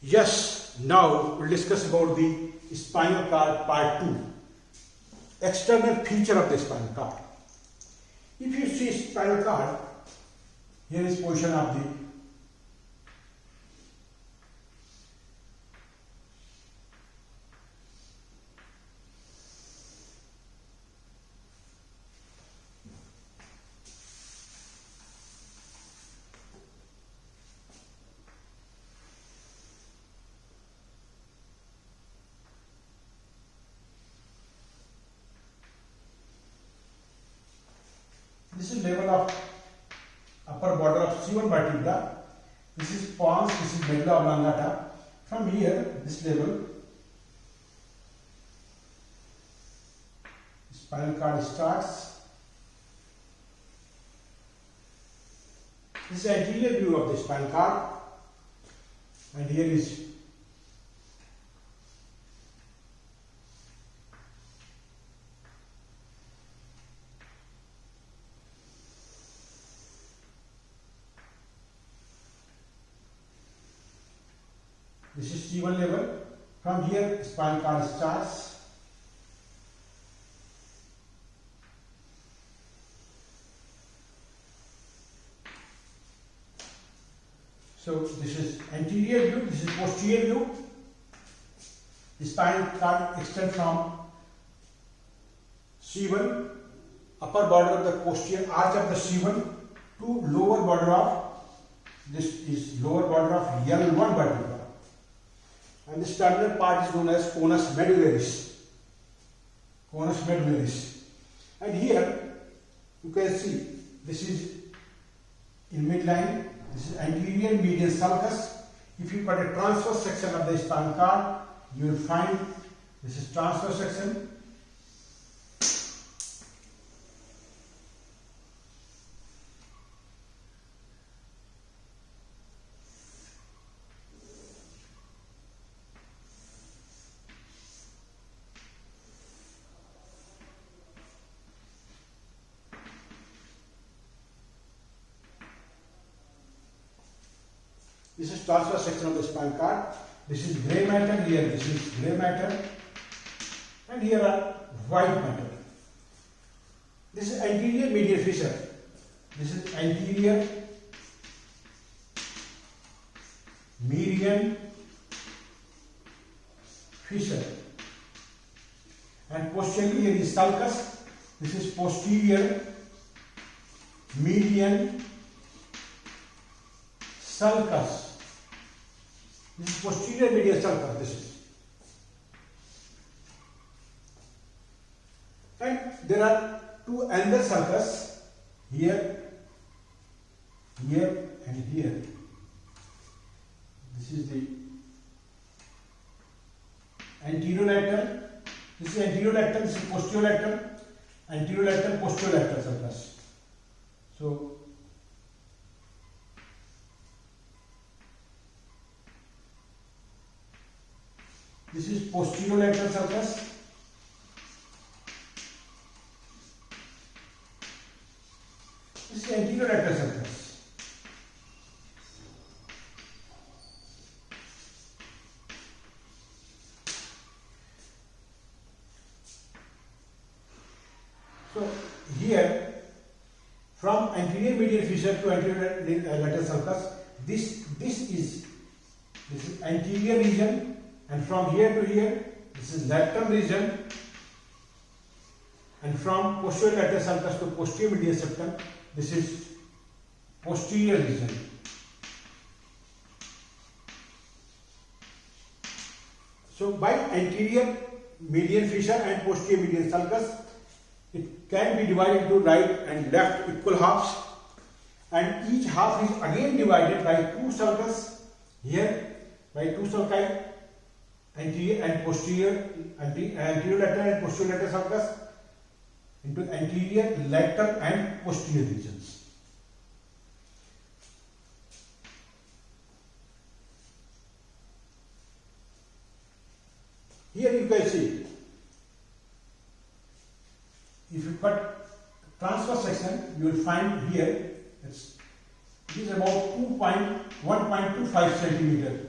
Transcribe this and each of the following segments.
Yes, now we'll discuss about the spinal cord part 2. External feature of the spinal cord. If you see spinal cord, here is position of the this is level of upper border of C1 vertebra. This is pons, this is medulla oblongata. From here, this level, spinal cord starts. This is anterior view of the spinal cord, and here is C1 level. From here, spinal cord starts. So this is anterior view, this is posterior view. The spinal cord extends from C1, upper border of the posterior arch of the C1 to lower border of, this is lower border of L1 vertebra. And this terminal part is known as conus medullaris. Conus medullaris. And here you can see this is in midline. This is anterior median sulcus. If you cut a transverse section of the spinal cord, you will find this is transverse section. This is transverse section of the spinal cord. This is grey matter here. This is grey matter, and here are white matter. This is anterior median fissure. This is anterior median fissure, and posteriorly here is sulcus. This is posterior median sulcus. This is posterior median sulcus. This is, and there are two another sulcus here, here, and here. This is the anterolateral. This is anterolateral. This is posterolateral. Anterolateral, posterolateral sulcus. So this is posterolateral sulcus. This is anterolateral sulcus. So here, from anterior median fissure to anterior lateral sulcus, this is anterior region. And from here to here, this is lateral region, and from posterior lateral sulcus to posterior median septum, this is posterior region. So by anterior median fissure and posterior median sulcus, it can be divided into right and left equal halves, and each half is again divided by two sulcus here, by two sulci. Anterior and posterior, anterolateral and posterolateral sulcus into anterior, lateral and posterior regions. Here you can see, if you cut transverse section, you will find here it is about 1.25 centimeter.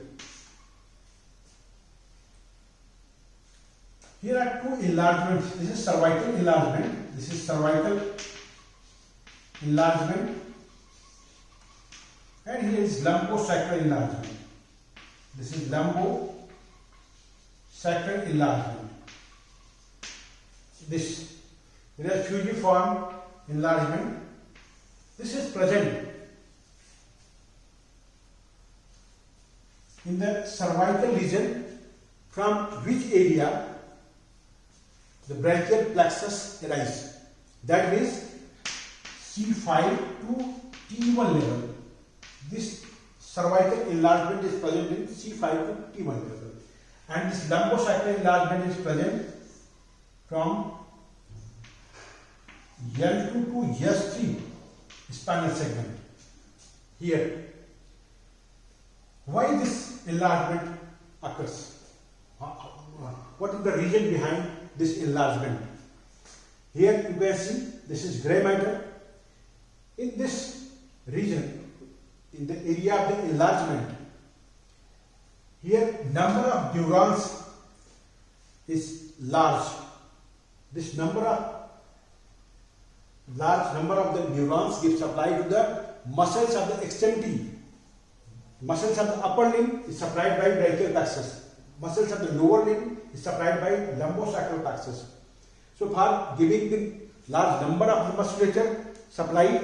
Here are two enlargements. This is cervical enlargement. This is cervical enlargement. And here is lumbosacral enlargement. This is lumbosacral enlargement. This is fusiform enlargement. This is present in the cervical region, from which area the brachial plexus arises. That is C5 to T1 level. This cervical enlargement is present in C5 to T1 level, and this lumbosacral enlargement is present from L2 to S3 spinal segment. Here, why this enlargement occurs? What is the reason behind this enlargement? Here you can see this is gray matter. In this region, in the area of the enlargement, here number of neurons is large. This large number of the neurons gives supply to the muscles of the extremity. Muscles of the upper limb is supplied by brachial plexus. Muscles of the lower limb is supplied by lumbosacral plexus. So for giving the large number of the musculature supply,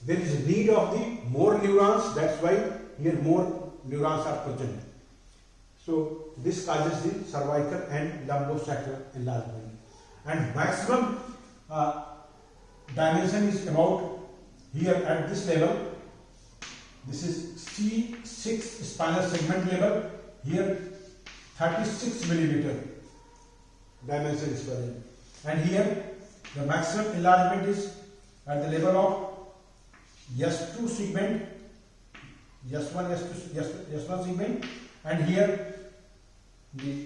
there is need of the more neurons. That's why here more neurons are present. So this causes the cervical and lumbosacral enlargement. And maximum dimension is about here at this level. This is C6 spinal segment level. Here 36 millimeter dimension is present. And here the maximum enlargement is at the level of S2 segment, S1, S1 segment, and here the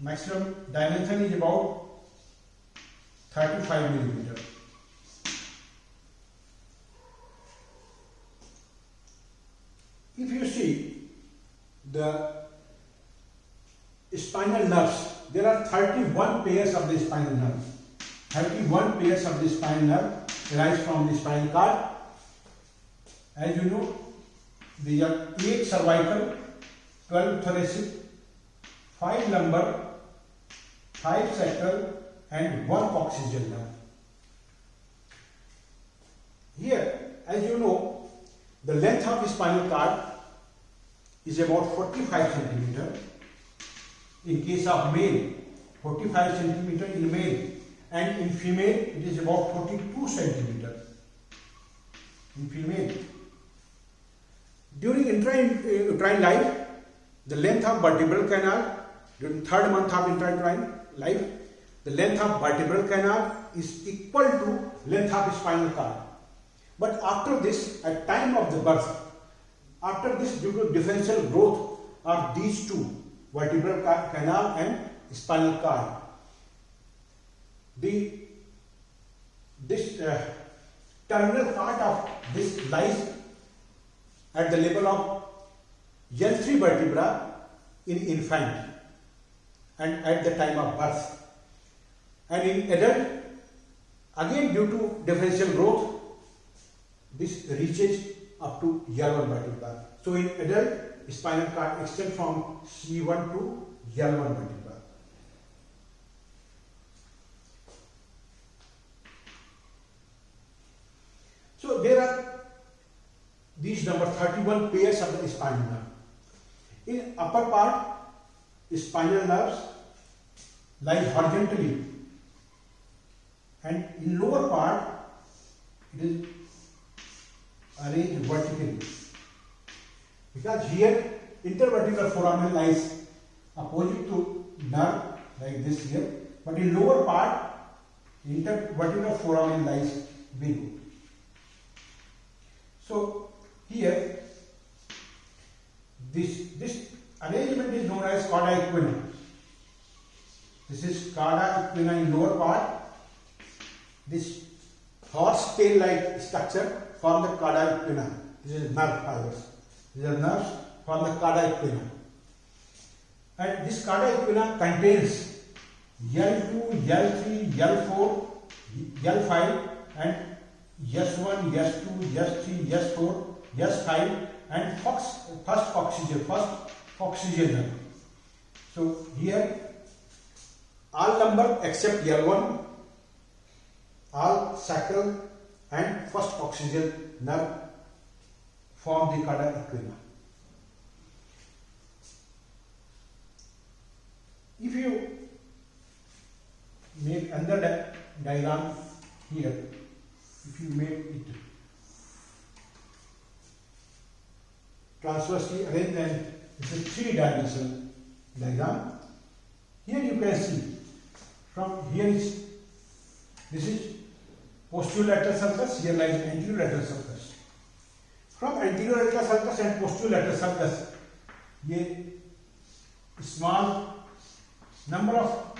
maximum dimension is about 35 millimeter. If you see the spinal nerves, there are 31 pairs of the spinal nerve. 31 pairs of the spinal nerve arise from the spinal cord. As you know, these are 8 cervical, 12 thoracic, 5 lumbar, 5 sacral, and 1 coccygeal nerve. Here, as you know, the length of the spinal cord is about 45 centimeter. In case of male, 45 centimeter in male, and in female it is about 42 centimeter in female. During intrauterine life, the length of vertebral canal, during 3rd month of intrauterine life, the length of vertebral canal is equal to length of spinal cord. But after this, at time of the birth, after this, due to differential growth of these two, vertebral canal and spinal cord, this terminal part of this lies at the level of L3 vertebra in infant and at the time of birth. And in adult, again due to differential growth, this reaches up to L1 vertebra. So in adult, spinal cord extends from C1 to L1 vertebra. So there are these number 31 pairs of the spinal nerve. In upper part, spinal nerves lie horizontally, and in lower part it is arranged vertically, because here intervertebral foramen lies opposite to nerve like this here, but in lower part intervertebral foramen lies below. So here this arrangement is known as cauda equina. This is cauda equina in lower part. This horse tail like structure form the cauda equina. This is nerve fibers. These are nerves from the cauda equina. And this cardia equina contains L2, L3, L4, L5 and S1, S2, S3, S4, S5 and first oxygen. So here all number except L1, all sacral and first oxygen nerve form the cardia equina. If you make another diagram here, if you make it transversely arranged, and it's a three-dimensional diagram. Here you can see from here is this is posterior lateral sulcus, here lies anterior lateral sulcus. From anterior lateral sulcus and posterior lateral sulcus, ये small number of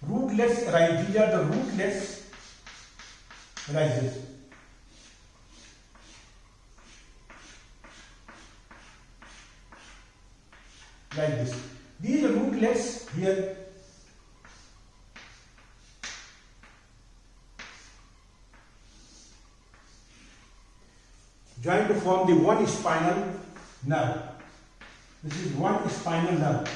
rootlets arise. These are the rootlets rises. Like this. These rootlets here join to form the one spinal nerve. This is one spinal nerve.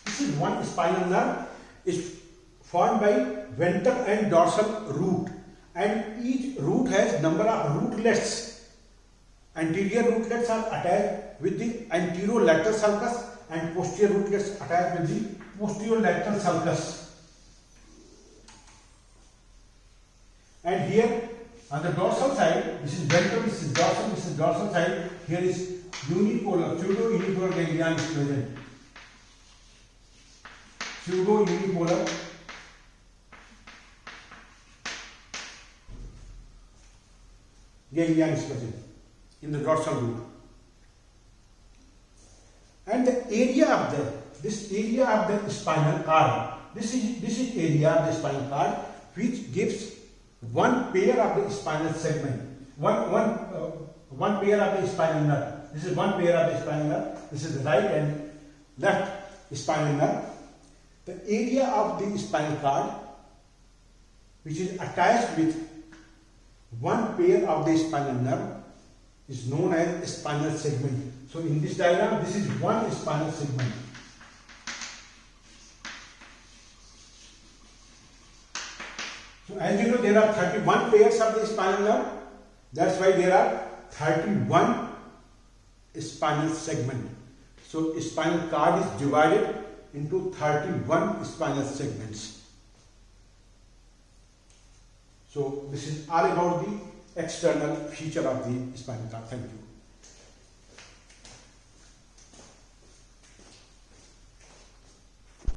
This is one spinal nerve is formed by ventral and dorsal root, and each root has number of rootlets. Anterior rootlets are attached with the anterolateral sulcus and posterior rootlets attached with the posterolateral sulcus. And here on the dorsal side, this is ventral, this is dorsal side, here is unipolar, pseudo-unipolar ganglion is present. Pseudo-unipolar ganglion is present in the dorsal root. And the area of this area of the spinal cord, this is area of the spinal cord which gives one pair of the spinal segment, one pair of the spinal nerve. This is one pair of the spinal nerve. This is the right and left spinal nerve. The area of the spinal cord which is attached with one pair of the spinal nerve is known as spinal segment. So in this diagram, this is one spinal segment. So as you know, there are 31 pairs of the spinal nerve. That's why there are 31 spinal segments. So spinal cord is divided into 31 spinal segments. So this is all about the external feature of the spinal cord. Thank you.